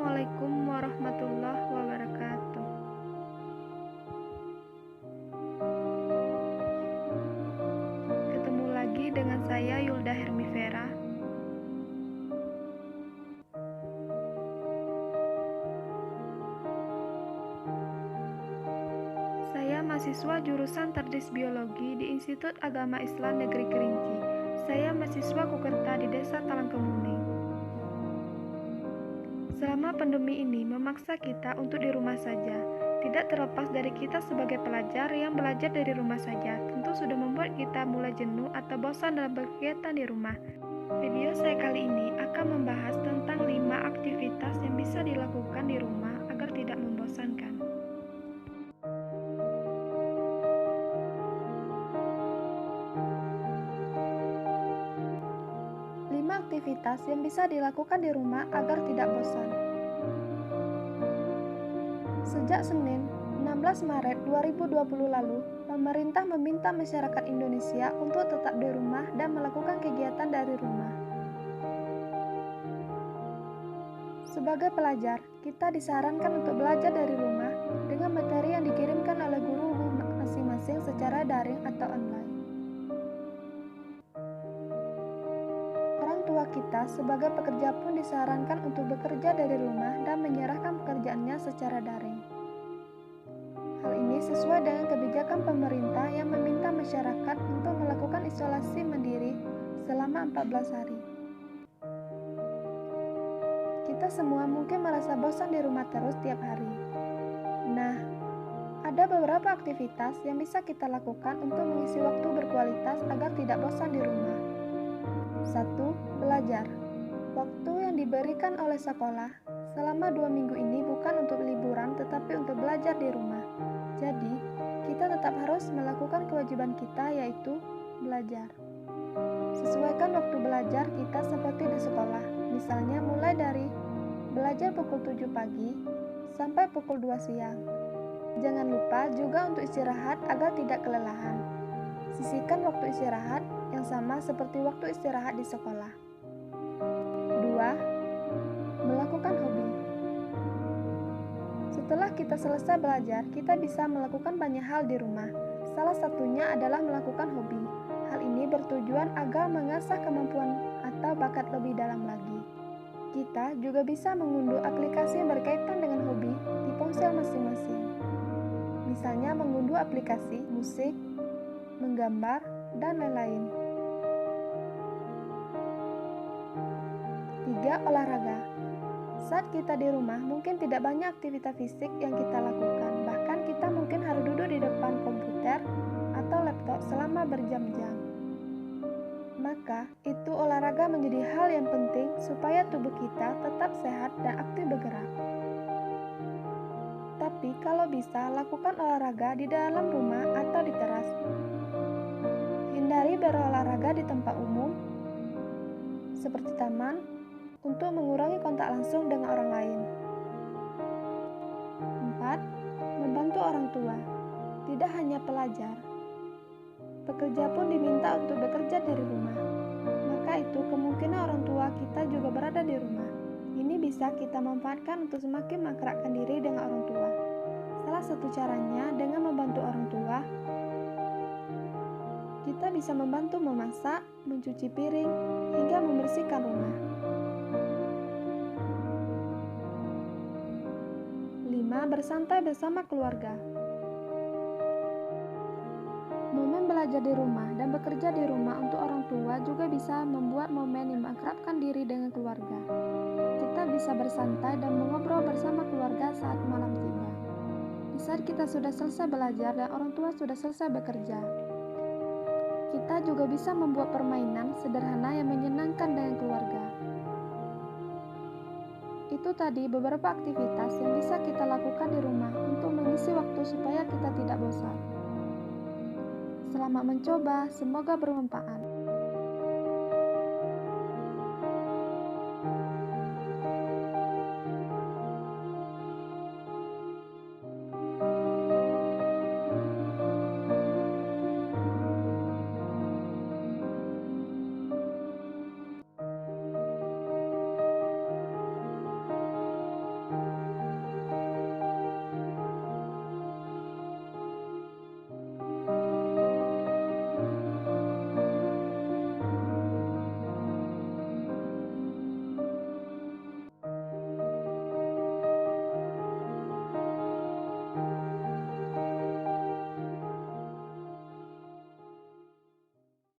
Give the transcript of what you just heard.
Assalamualaikum warahmatullahi wabarakatuh. Ketemu lagi dengan saya Yulda Hermifera. Saya mahasiswa jurusan Terdis Biologi di Institut Agama Islam Negeri Kerinci. Saya mahasiswa Kukerta di Desa Talangkemuning. Selama pandemi ini memaksa kita untuk di rumah saja. Tidak terlepas dari kita sebagai pelajar yang belajar dari rumah saja, tentu sudah membuat kita mulai jenuh atau bosan dalam berkegiatan di rumah. Video saya kali ini akan membahas tentang 5 aktivitas yang bisa dilakukan di rumah agar tidak membosankan. Aktivitas yang bisa dilakukan di rumah agar tidak bosan. Sejak Senin, 16 Maret 2020 lalu, pemerintah meminta masyarakat Indonesia untuk tetap di rumah dan melakukan kegiatan dari rumah. Sebagai pelajar, kita disarankan untuk belajar dari rumah dengan materi yang dikirimkan oleh guru masing-masing secara daring atau online. Tua kita sebagai pekerja pun disarankan untuk bekerja dari rumah dan menyerahkan pekerjaannya secara daring. Hal ini sesuai dengan kebijakan pemerintah yang meminta masyarakat untuk melakukan isolasi mandiri selama 14 hari. Kita semua mungkin merasa bosan di rumah terus tiap hari. Nah, ada beberapa aktivitas yang bisa kita lakukan untuk mengisi waktu berkualitas agar tidak bosan di rumah. 1. Belajar. Waktu yang diberikan oleh sekolah selama 2 minggu ini bukan untuk liburan tetapi untuk belajar di rumah. Jadi, kita tetap harus melakukan kewajiban kita yaitu belajar. Sesuaikan waktu belajar kita seperti di sekolah. Misalnya mulai dari belajar pukul 7 pagi sampai pukul 2 siang. Jangan lupa juga untuk istirahat agar tidak kelelahan. Sisihkan waktu istirahat yang sama seperti waktu istirahat di sekolah. 2. Melakukan hobi. Setelah kita selesai belajar, kita bisa melakukan banyak hal di rumah. Salah satunya adalah melakukan hobi. Hal ini bertujuan agar mengasah kemampuan atau bakat lebih dalam lagi. Kita juga bisa mengunduh aplikasi yang berkaitan dengan hobi di ponsel masing-masing. Misalnya mengunduh aplikasi musik, menggambar, dan lain-lain. 3. Olahraga. Saat kita di rumah, mungkin tidak banyak aktivitas fisik yang kita lakukan. Bahkan kita mungkin harus duduk di depan komputer atau laptop selama berjam-jam. Maka, itu olahraga menjadi hal yang penting supaya tubuh kita tetap sehat dan aktif bergerak. Tapi kalau bisa, lakukan olahraga di dalam rumah atau di teras. Hindari berolahraga di tempat umum, seperti taman, untuk mengurangi kontak langsung dengan orang lain. 4. Membantu orang tua. Tidak hanya pelajar, pekerja pun diminta untuk bekerja dari rumah. Maka itu kemungkinan orang tua kita juga berada di rumah. Ini bisa kita manfaatkan untuk semakin mengakrabkan diri dengan orang tua. Salah satu caranya dengan membantu orang tua, kita bisa membantu memasak, mencuci piring, hingga membersihkan rumah. 5. Bersantai bersama keluarga. Momen belajar di rumah dan bekerja di rumah untuk orang tua juga bisa membuat momen yang mengakrabkan diri dengan keluarga. Kita bisa bersantai dan mengobrol bersama keluarga saat malam tiba. Di saat kita sudah selesai belajar dan orang tua sudah selesai bekerja. Kita juga bisa membuat permainan sederhana yang menyenangkan dengan keluarga. Itu tadi beberapa aktivitas yang bisa kita lakukan di rumah untuk mengisi waktu supaya kita tidak bosan. Selamat mencoba, semoga bermanfaat.